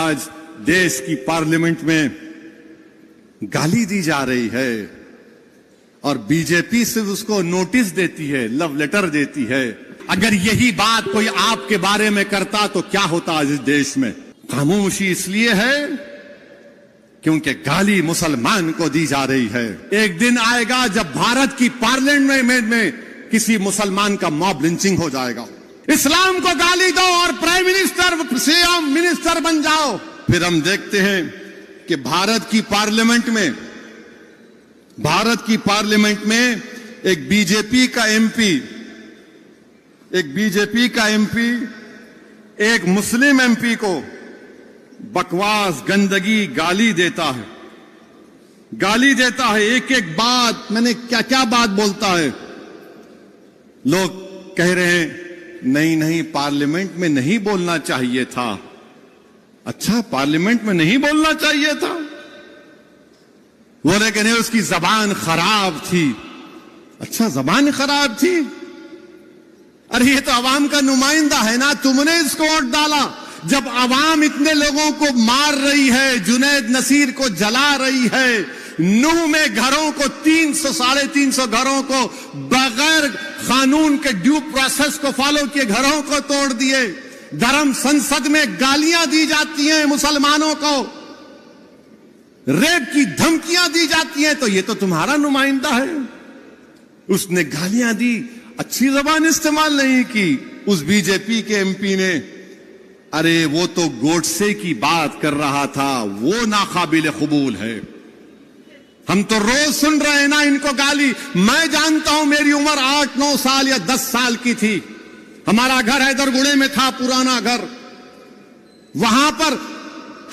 आज देश की पार्लियामेंट में गाली दी जा रही है और बीजेपी सिर्फ उसको नोटिस देती है, लव लेटर देती है। अगर यही बात कोई आपके बारे में करता तो क्या होता आज इस देश में? खामोशी इसलिए है क्योंकि गाली मुसलमान को दी जा रही है। एक दिन आएगा जब भारत की पार्लियामेंट में किसी मुसलमान का मॉब लिंचिंग हो जाएगा। इस्लाम को गाली दो और प्राइम मिनिस्टर, सीएम, मिनिस्टर बन जाओ। फिर हम देखते हैं कि भारत की पार्लियामेंट में एक बीजेपी का एमपी एक मुस्लिम एमपी को बकवास, गंदगी, गाली देता है। एक एक बात, मैंने क्या क्या बात बोलता है। लोग कह रहे हैं नहीं पार्लियामेंट में नहीं बोलना चाहिए था। अच्छा, पार्लियामेंट में नहीं बोलना चाहिए था? वो लेकिन उसकी जबान खराब थी। अच्छा, जबान खराब थी? अरे ये तो आवाम का नुमाइंदा है ना, तुमने इसको वोट डाला। जब आवाम इतने लोगों को मार रही है, जुनैद नसीर को जला रही है, नूह में घरों को 300-350 घरों को बगैर कानून के ड्यू प्रोसेस को फॉलो किए घरों को तोड़ दिए, धर्म संसद में गालियां दी जाती हैं मुसलमानों को, रेप की धमकियां दी जाती हैं, तो ये तो तुम्हारा नुमाइंदा है। उसने गालियां दी, अच्छी जबान इस्तेमाल नहीं की। उस बीजेपी के एमपी ने, अरे वो तो गोडसे की बात कर रहा था, वो नाकाबिल कबूल है। हम तो रोज सुन रहे हैं ना इनको गाली। मैं जानता हूं, मेरी उम्र 8-9 साल या 10 साल की थी। हमारा घर हैदरगुड़े में था, पुराना घर। वहां पर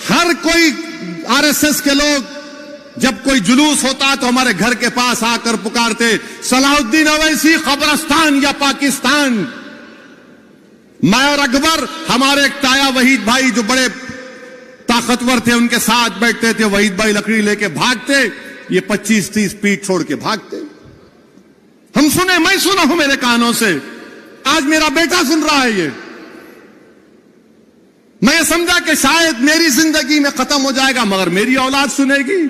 हर कोई आरएसएस के लोग, जब कोई जुलूस होता तो हमारे घर के पास आकर पुकारते, सलाहुद्दीन अवैसी कब्रिस्तान या पाकिस्तान। मैं और अकबर, हमारे एक ताया वहीद भाई जो बड़े ताकतवर थे, उनके साथ बैठते थे। वहीद भाई लकड़ी लेके भागते, ये 25-30 फीट छोड़ के भागते। हम सुने, मैं सुना हूं मेरे कानों से, आज मेरा बेटा सुन रहा है ये। मैं समझा कि शायद मेरी जिंदगी में खत्म हो जाएगा, मगर मेरी औलाद सुनेगी,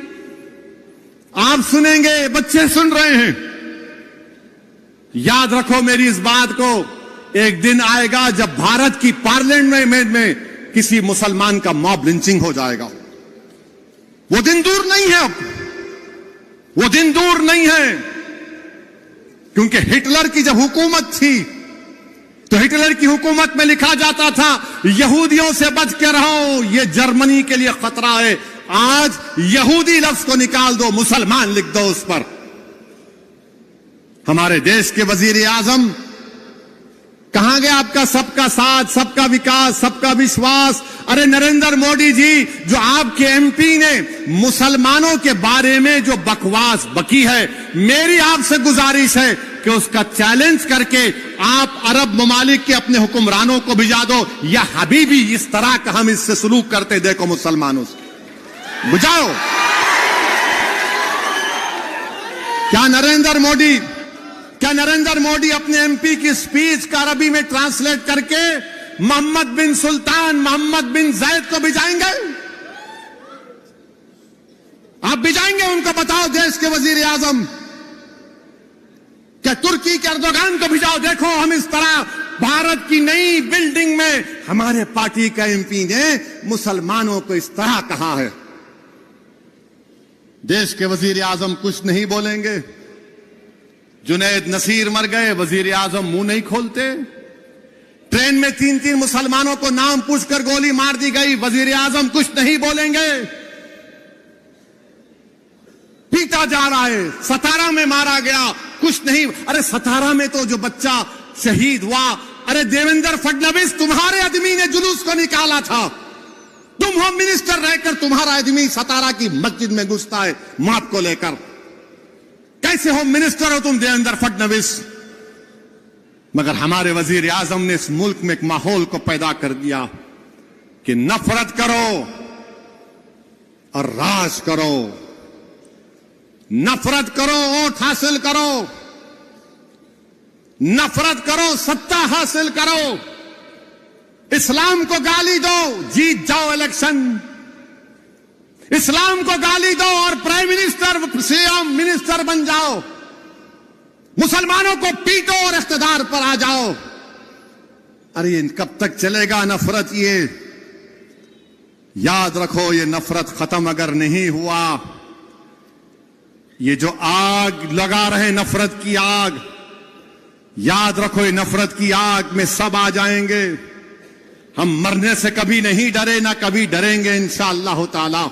आप सुनेंगे, बच्चे सुन रहे हैं। याद रखो मेरी इस बात को, एक दिन आएगा जब भारत की पार्लियामेंट में किसी मुसलमान का मॉब लिंचिंग हो जाएगा। वो दिन दूर नहीं है, अब वो दिन दूर नहीं है। क्योंकि हिटलर की जब हुकूमत थी तो हिटलर की हुकूमत में लिखा जाता था, यहूदियों से बच के रहो, ये जर्मनी के लिए खतरा है। आज यहूदी लफ्ज को निकाल दो, मुसलमान लिख दो उस पर। हमारे देश के वजीर आजम, कहां गया आपका सबका साथ, सबका विकास, सबका विश्वास? अरे नरेंद्र मोदी जी, जो आपके एमपी ने मुसलमानों के बारे में जो बकवास बकी है, मेरी आपसे गुजारिश है कि उसका चैलेंज करके आप अरब ममालिक के अपने हुक्मरानों को भिजा दो, या हबीबी इस तरह का हम इससे सलूक करते देखो मुसलमानों से, बुझाओ। क्या नरेंद्र मोदी अपने एमपी की स्पीच का अरबी में ट्रांसलेट करके मोहम्मद बिन सुल्तान, मोहम्मद बिन जैद को भिजाएंगे? आप भिजाएंगे उनको? बताओ देश के वजीर आजम। क्या तुर्की के अर्दोगान को भिजाओ? देखो हम इस तरह भारत की नई बिल्डिंग में हमारे पार्टी का एमपी ने मुसलमानों को इस तरह कहा है। देश के वजीर आजम कुछ नहीं बोलेंगे। जुनैद नसीर मर गए, वजीर आजम मुंह नहीं खोलते। ट्रेन में 3-3 मुसलमानों को नाम पूछकर गोली मार दी गई, वजीर आजम कुछ नहीं बोलेंगे। पीटा जा रहा है, सतारा में मारा गया, कुछ नहीं। अरे सतारा में तो जो बच्चा शहीद हुआ, अरे देवेंद्र फडणवीस तुम्हारे आदमी ने जुलूस को निकाला था। तुम होम मिनिस्टर रहकर तुम्हारा आदमी सतारा की मस्जिद में घुसता है मौत को लेकर। कैसे होम मिनिस्टर हो तुम देवेंद्र फडणवीस? मगर हमारे वजीर आजम ने इस मुल्क में एक माहौल को पैदा कर दिया कि नफरत करो और राज करो, नफरत करो, वोट हासिल करो, नफरत करो, सत्ता हासिल करो। इस्लाम को गाली दो, जीत जाओ इलेक्शन। इस्लाम को गाली दो और प्राइम मिनिस्टर, सीएम, मिनिस्टर बन जाओ। मुसलमानों को पीटो और इख्तिदार पर आ जाओ। अरे ये कब तक चलेगा नफरत? ये याद रखो, ये नफरत खत्म अगर नहीं हुआ, ये जो आग लगा रहे नफरत की आग, याद रखो ये नफरत की आग में सब आ जाएंगे। हम मरने से कभी नहीं डरे, ना कभी डरेंगे इंशाअल्लाह ताला।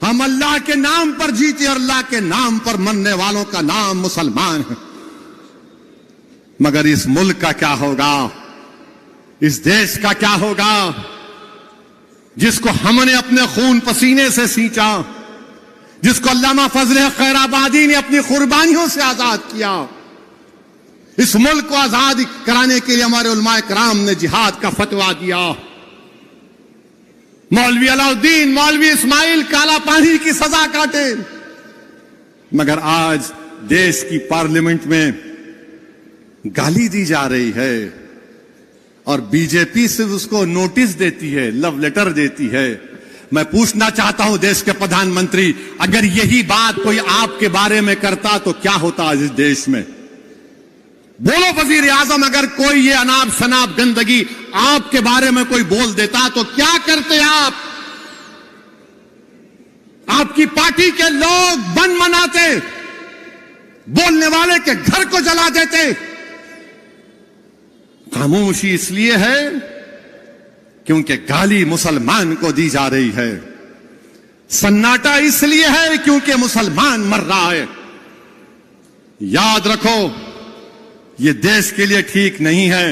हम अल्लाह के नाम पर जीते और अल्लाह के नाम पर मरने वालों का नाम मुसलमान है। मगर इस मुल्क का क्या होगा, इस देश का क्या होगा, जिसको हमने अपने खून पसीने से सींचा, जिसको अल्लामा फजल खैराबादी ने अपनी कुर्बानियों से आजाद किया। इस मुल्क को आजाद कराने के लिए हमारे उलमाए कराम ने जिहाद का फतवा दिया। मौलवी अलाउद्दीन, मौलवी इस्माइल काला पानी की सजा काटे, मगर आज देश की पार्लियामेंट में गाली दी जा रही है और बीजेपी सिर्फ उसको नोटिस देती है, लव लेटर देती है। मैं पूछना चाहता हूं देश के प्रधानमंत्री, अगर यही बात कोई आपके बारे में करता तो क्या होता आज इस देश में? बोलो वजीर आजम, अगर कोई ये अनाप शनाप गंदगी आपके बारे में कोई बोल देता तो क्या करते आप? आपकी पार्टी के लोग बन मनाते, बोलने वाले के घर को जला देते। खामोशी इसलिए है क्योंकि गाली मुसलमान को दी जा रही है। सन्नाटा इसलिए है क्योंकि मुसलमान मर रहा है। याद रखो, ये देश के लिए ठीक नहीं है।